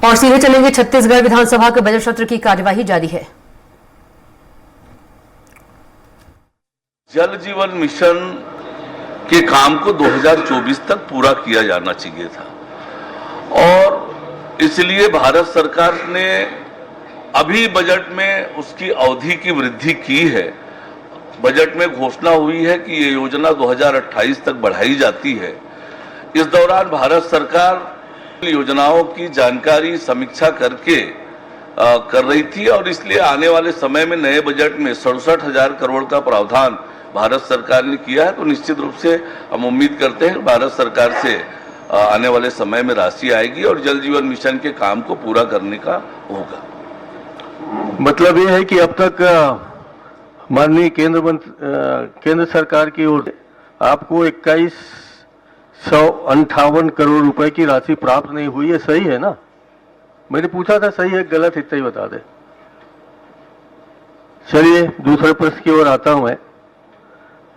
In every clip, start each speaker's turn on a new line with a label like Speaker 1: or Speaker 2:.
Speaker 1: और सीधे चलेंगे छत्तीसगढ़ विधानसभा के बजट सत्र की कार्यवाही जारी है।
Speaker 2: जल जीवन मिशन के काम को 2024 तक पूरा किया जाना चाहिए था और इसलिए भारत सरकार ने अभी बजट में उसकी अवधि की वृद्धि की है। बजट में घोषणा हुई है कि ये योजना 2028 तक बढ़ाई जाती है। इस दौरान भारत सरकार योजनाओं की जानकारी समीक्षा करके कर रही थी और इसलिए आने वाले समय में नए बजट में 67,000 करोड़ का प्रावधान भारत सरकार ने किया है। तो निश्चित रूप से हम उम्मीद करते हैं कि भारत सरकार से आने वाले समय में राशि आएगी और जल जीवन मिशन के काम को पूरा करने का होगा।
Speaker 3: मतलब ये है कि अब तक माननीय केंद्र सरकार की ओर से आपको 2158 करोड़ रुपए की राशि प्राप्त नहीं हुई है, सही है ना? मैंने पूछा था सही है गलत, इतना ही बता दे। चलिए दूसरे प्रश्न की ओर आता हूं मैं।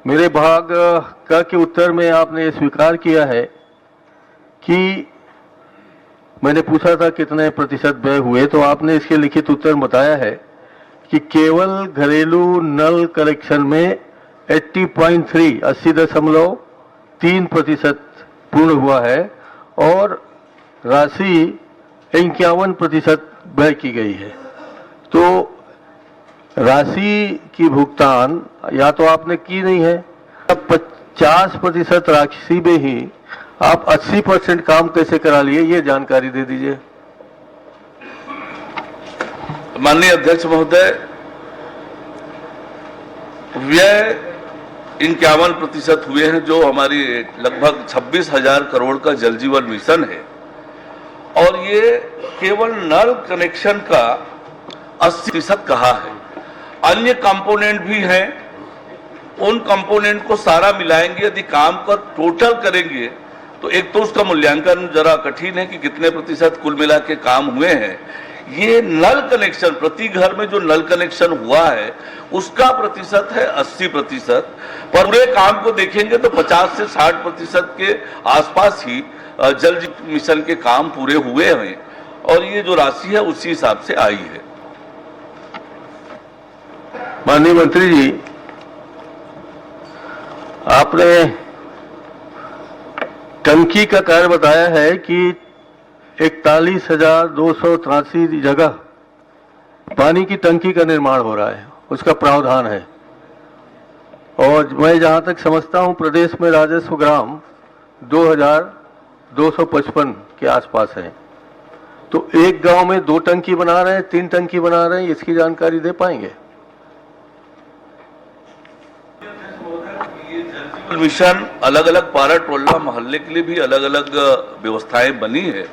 Speaker 3: मेरे भाग क के उत्तर में आपने स्वीकार किया है कि मैंने पूछा था कितने प्रतिशत व्यय हुए, तो आपने इसके लिखित उत्तर बताया है कि केवल घरेलू नल कनेक्शन में 80.3% पूर्ण हुआ है और राशि 51% व्यय की गई है। तो राशि की भुगतान या तो आपने की नहीं है, अब 50% राशि में ही आप 80% काम कैसे करा लिए, ये जानकारी दे दीजिए।
Speaker 2: माननीय अध्यक्ष महोदय, व्यय 51% हुए हैं जो हमारी लगभग 26,000 करोड़ का जल जीवन मिशन है और ये केवल नल कनेक्शन का 80% कहा है। अन्य कंपोनेंट भी हैं, उन कंपोनेंट को सारा मिलाएंगे, यदि काम को टोटल करेंगे तो एक तो उसका मूल्यांकन जरा कठिन है कि कितने प्रतिशत कुल मिला के काम हुए हैं। ये नल कनेक्शन, प्रति घर में जो नल कनेक्शन हुआ है उसका प्रतिशत है 80%, पर पूरे काम को देखेंगे तो 50 से 60% के आसपास ही जल जीवन मिशन के काम पूरे हुए हैं और ये जो राशि है उसी हिसाब से आई है।
Speaker 3: माननीय मंत्री जी, आपने टंकी का कार्य बताया है कि 41,283 जगह पानी की टंकी का निर्माण हो रहा है, उसका प्रावधान है। और मैं जहां तक समझता हूं प्रदेश में राजस्व ग्राम 2,255 के आसपास है। तो एक गांव में 2 टंकी बना रहे हैं, 3 टंकी बना रहे हैं, इसकी जानकारी दे पाएंगे?
Speaker 2: मिशन अलग अलग पारा टोला मोहल्ले के लिए भी अलग अलग व्यवस्थाएं बनी है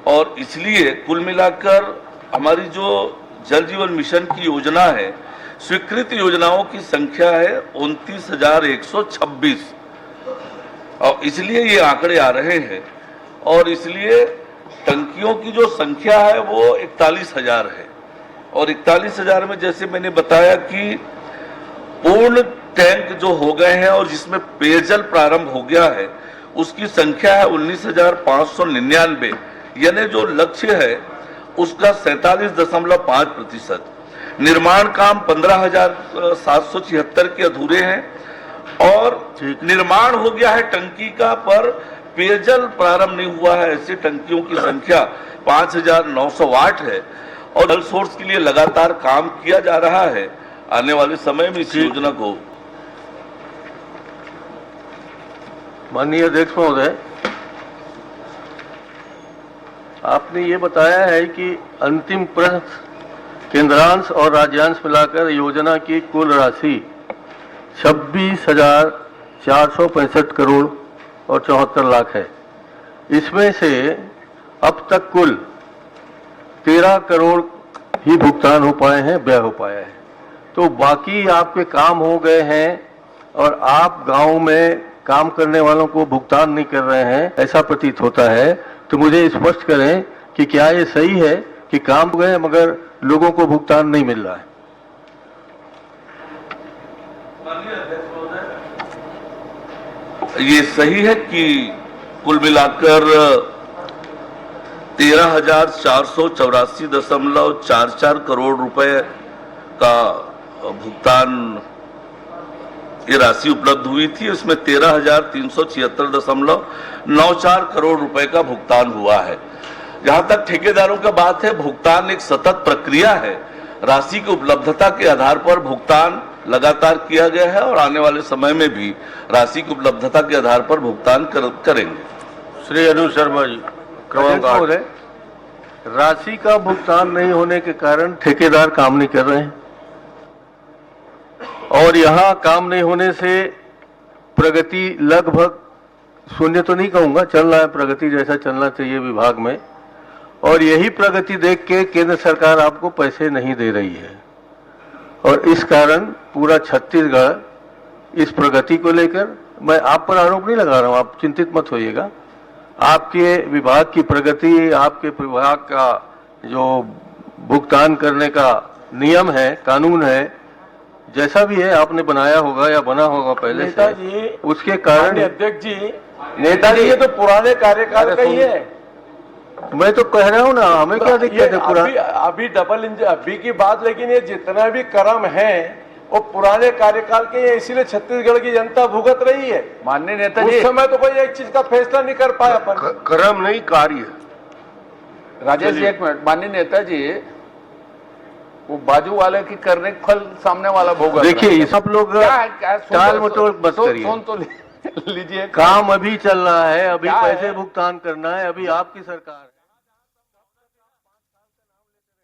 Speaker 2: और इसलिए कुल मिलाकर हमारी जो जल जीवन मिशन की योजना है, स्वीकृत योजनाओं की संख्या है 29,126 और इसलिए ये आंकड़े आ रहे हैं और इसलिए टंकियों की जो संख्या है वो 41,000 है और 41,000 में जैसे मैंने बताया कि पूर्ण टैंक जो हो गए हैं और जिसमें पेयजल प्रारंभ हो गया है उसकी संख्या है 19,599, यानी जो लक्ष्य है उसका 47.5%। निर्माण काम 15,776 के अधूरे हैं और निर्माण हो गया है टंकी का, पर पेयजल प्रारंभ नहीं हुआ है। ऐसी टंकियों की संख्या 5,908 है और जल सोर्स के लिए लगातार काम किया जा रहा है। आने वाले समय में इस योजना को।
Speaker 3: माननीय अध्यक्ष महोदय, आपने ये बताया है कि अंतिम प्रश्न केंद्रांश और राज्यांश मिलाकर योजना की कुल राशि 26,465 करोड़ और 74 लाख है। इसमें से अब तक कुल 13 करोड़ ही भुगतान हो पाए हैं, व्यय हो पाया है। तो बाकी आपके काम हो गए हैं और आप गांव में काम करने वालों को भुगतान नहीं कर रहे हैं, ऐसा प्रतीत होता है। तो मुझे स्पष्ट करें कि क्या ये सही है कि काम हो गए मगर लोगों को भुगतान नहीं मिल रहा है?
Speaker 2: ये सही है कि कुल मिलाकर 13,484.44 करोड़ रुपए का भुगतान, ये राशि उपलब्ध हुई थी। इसमें 13,376.94 करोड़ रुपए का भुगतान हुआ है। जहां तक ठेकेदारों का बात है, भुगतान एक सतत प्रक्रिया है। राशि की उपलब्धता के आधार पर भुगतान लगातार किया गया है और आने वाले समय में भी राशि की उपलब्धता के आधार पर भुगतान करेंगे।
Speaker 3: श्री अनु शर्मा जी, क्रमांक 8। राशि का भुगतान नहीं होने के कारण ठेकेदार काम नहीं कर रहे हैं और यहाँ काम नहीं होने से प्रगति लगभग शून्य तो नहीं कहूंगा, चल रहा है प्रगति जैसा चलना चाहिए विभाग में। और यही प्रगति देख के केंद्र सरकार आपको पैसे नहीं दे रही है और इस कारण पूरा छत्तीसगढ़ इस प्रगति को लेकर, मैं आप पर आरोप नहीं लगा रहा हूं, आप चिंतित मत होइएगा। आपके विभाग की प्रगति, आपके विभाग का जो भुगतान करने का नियम है, कानून है, जैसा भी है आपने बनाया होगा या बना होगा पहले से, उसके कारण।
Speaker 4: अध्यक्ष जी, नेताजी ये तो पुराने कार्यकाल का ही है।
Speaker 3: मैं तो कह रहा हूँ ना, हमें क्या दिक्कत है पूरा।
Speaker 4: अभी डबल इंजन अभी की बात, लेकिन ये जितना भी क्रम है वो पुराने कार्यकाल के हैं, इसीलिए छत्तीसगढ़ की जनता भुगत रही है।
Speaker 5: माननीय नेताजी,
Speaker 4: उस समय तो कोई एक चीज का फैसला नहीं कर पाया अपन।
Speaker 3: क्रम नहीं, कार्य।
Speaker 5: राजेश जी एक मिनट। माननीय नेताजी, वो बाजू वाले की करने का फल सामने वाला भोग।
Speaker 3: देखिए सब लोग टाल मटोल बस करिए,
Speaker 5: सुन तो लीजिए।
Speaker 3: काम अभी चल रहा है, अभी पैसे भुगतान करना है, अभी आपकी सरकार है।